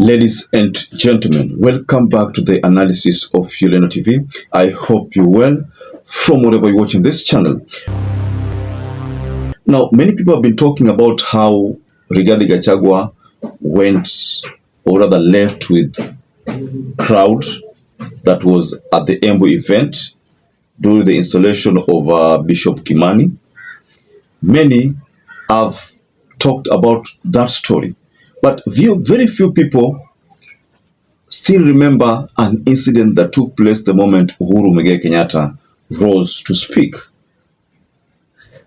Ladies and gentlemen, welcome back to the analysis of YOLENO TV. I hope you're well from wherever you're watching this channel. Now, many people have been talking about how Rigathi Gachagua went, or rather left, with crowd that was at the Embu event during the installation of Bishop Kimani. Many have talked about that story, but very few people still remember an incident that took place the moment Uhuru Muigai Kenyatta rose to speak.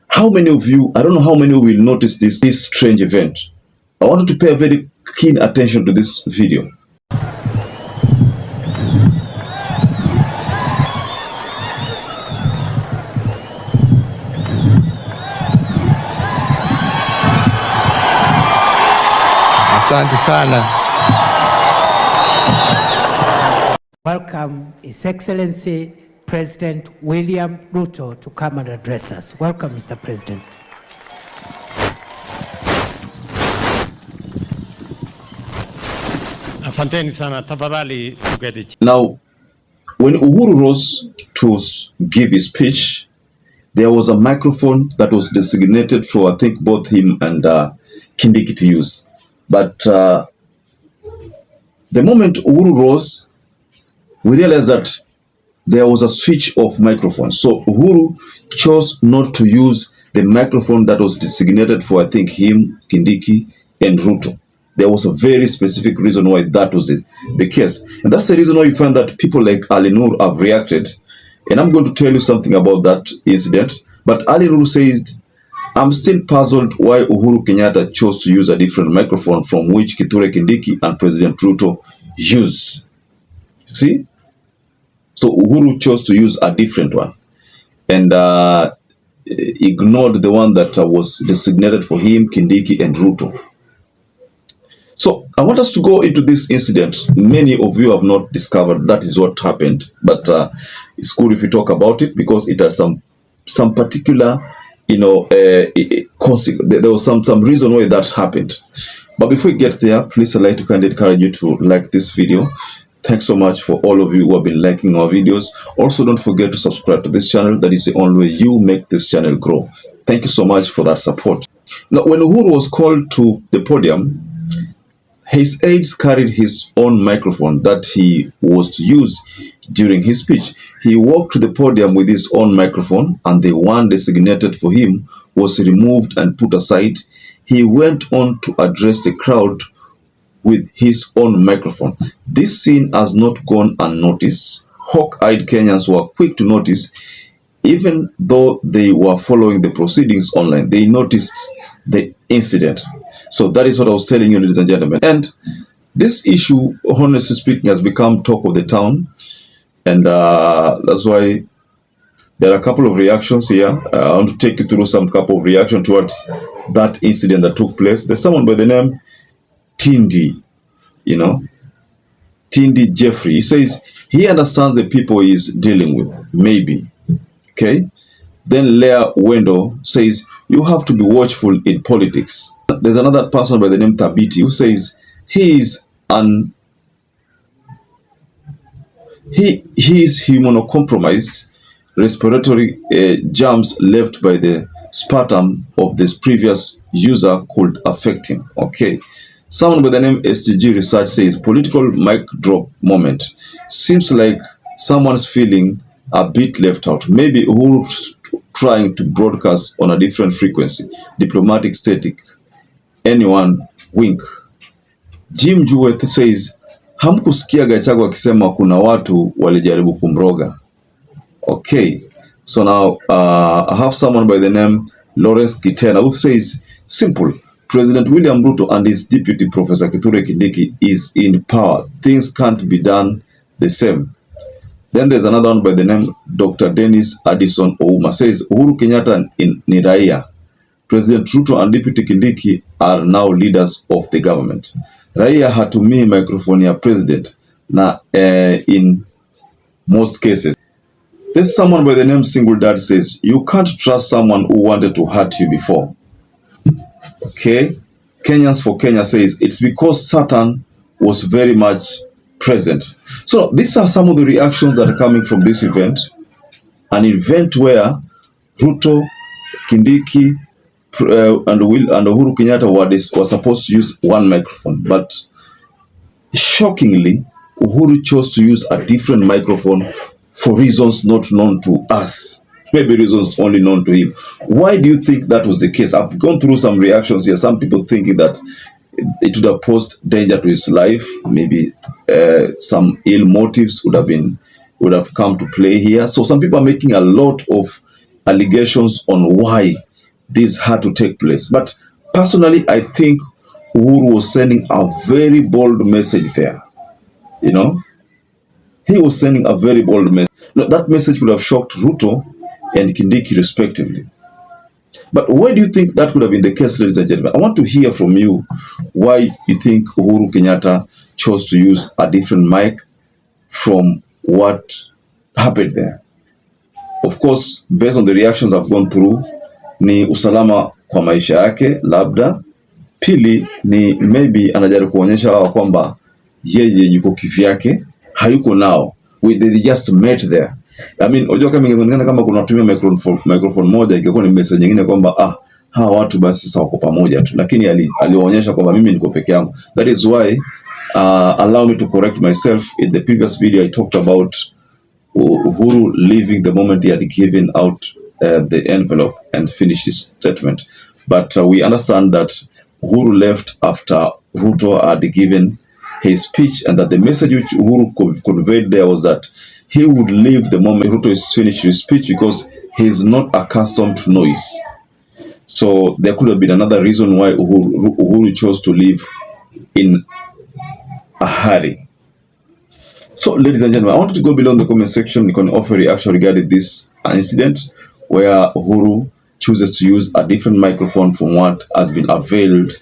How many of you, I don't know how many will notice this strange event. I wanted to pay very keen attention to this video. Asante sana. Welcome His Excellency President William Ruto to come and address us. Welcome, Mr. President. Asanteni sana, tafadhali tuketi. Now, when Uhuru rose to give his speech, there was a microphone that was designated for, I think, both him and Kindiki to use. But the moment Uhuru rose, we realized that there was a switch of microphone. So Uhuru chose not to use the microphone that was designated for, I think, him, Kindiki, and Ruto. There was a very specific reason why that was the case. And that's the reason why you find that people like Ali Nur have reacted. And I'm going to tell you something about that incident. But Ali Nur says, I'm still puzzled why Uhuru Kenyatta chose to use a different microphone from which Kithure Kindiki and President Ruto used. See? So Uhuru chose to use a different one and ignored the one that was designated for him, Kindiki, and Ruto. So I want us to go into this incident. Many of you have not discovered that is what happened, but it's good if we talk about it because it has some particular, there was some reason why that happened. But before we get there, please I'd like to kindly encourage you to like this video. Thanks so much for all of you who have been liking our videos. Also, don't forget to subscribe to this channel. That is the only way you make this channel grow. Thank you so much for that support. Now, when Uhuru was called to the podium, his aides carried his own microphone that he was to use during his speech. He walked to the podium with his own microphone, and the one designated for him was removed and put aside. He went on to address the crowd with his own microphone. This scene has not gone unnoticed. Hawk-eyed Kenyans were quick to notice, even though they were following the proceedings online. They noticed the incident. So that is what I was telling you, ladies and gentlemen. And this issue, honestly speaking, has become talk of the town. And that's why there are a couple of reactions here. I want to take you through some couple of reactions towards that incident that took place. There's someone by the name Tindi, Tindi Jeffrey. He says he understands the people he's dealing with, maybe. Okay. Then Leah Wendo says you have to be watchful in politics. There's another person by the name Tabiti who says he is immunocompromised, respiratory germs left by the sputum of this previous user could affect him. Okay. Someone by the name STG Research says political mic drop moment. Seems like someone's feeling a bit left out. Maybe who's trying to broadcast on a different frequency. Diplomatic static. Anyone wink. Jim Jeweth says hamkusikia Gachagua akisema kuna watu walijaribu kumroga. Okay. So now I have someone by the name Lawrence Kitena who says simple. President William Ruto and his deputy Professor Kithure Kindiki is in power. Things can't be done the same. Then there's another one by the name Dr. Dennis Addison Ouma says Uhuru Kenyatta ni raia. President Ruto and Deputy Kindiki are now leaders of the government. Raia hatumii microphone ya president na in most cases. There's someone by the name Single Dad says you can't trust someone who wanted to hurt you before. Okay, Kenyans for Kenya says it's because Satan was very much present. So these are some of the reactions that are coming from this event, an event where Ruto, Kindiki, and Uhuru Kenyatta were supposed to use one microphone, but shockingly, Uhuru chose to use a different microphone for reasons not known to us. Maybe reasons only known to him. Why do you think that was the case? I've gone through some reactions here. Some people thinking that it would have posed danger to his life. Maybe some ill motives would have come to play here. So some people are making a lot of allegations on why this had to take place. But personally, I think Uhuru was sending a very bold message there. You know, he was sending a very bold message. Now, that message could have shocked Ruto and Kindiki respectively. But why do you think that could have been the case, ladies and gentlemen? I want to hear from you why you think Uhuru Kenyatta chose to use a different mic from what happened there. Of course, based on the reactions I've gone through, ni usalama kwa maisha yake labda. Pili ni maybe anajaribu kuonyesha kwamba yeye yuko kivyake, hayuko nao. They just met there. I mean, unajua kama ingeonekana kama kuna tumia microphone moja, ingekuwa ni message nyingine kwamba hawa watu basi sasa wako pamoja tu, lakini alionyesha kwamba mimi niko peke yangu. That is why allow me to correct myself. In the previous video I talked about Uhuru leaving the moment he had given out the envelope and finished his statement. But we understand that Uhuru left after Ruto had given his speech, and that the message which Uhuru conveyed there was that he would leave the moment Ruto is finished his speech because he is not accustomed to noise. So there could have been another reason why Uhuru chose to leave in a hurry. So, ladies and gentlemen, I want you to go below in the comment section. You can offer a reaction regarding this incident where Uhuru chooses to use a different microphone from what has been availed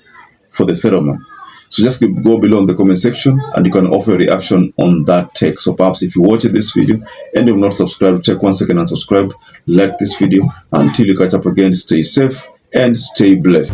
for the ceremony. So just go below in the comment section and you can offer a reaction on that text. So perhaps if you watch this video and you have not subscribed, take 1 second and subscribe, like this video. Until you catch up again, stay safe and stay blessed.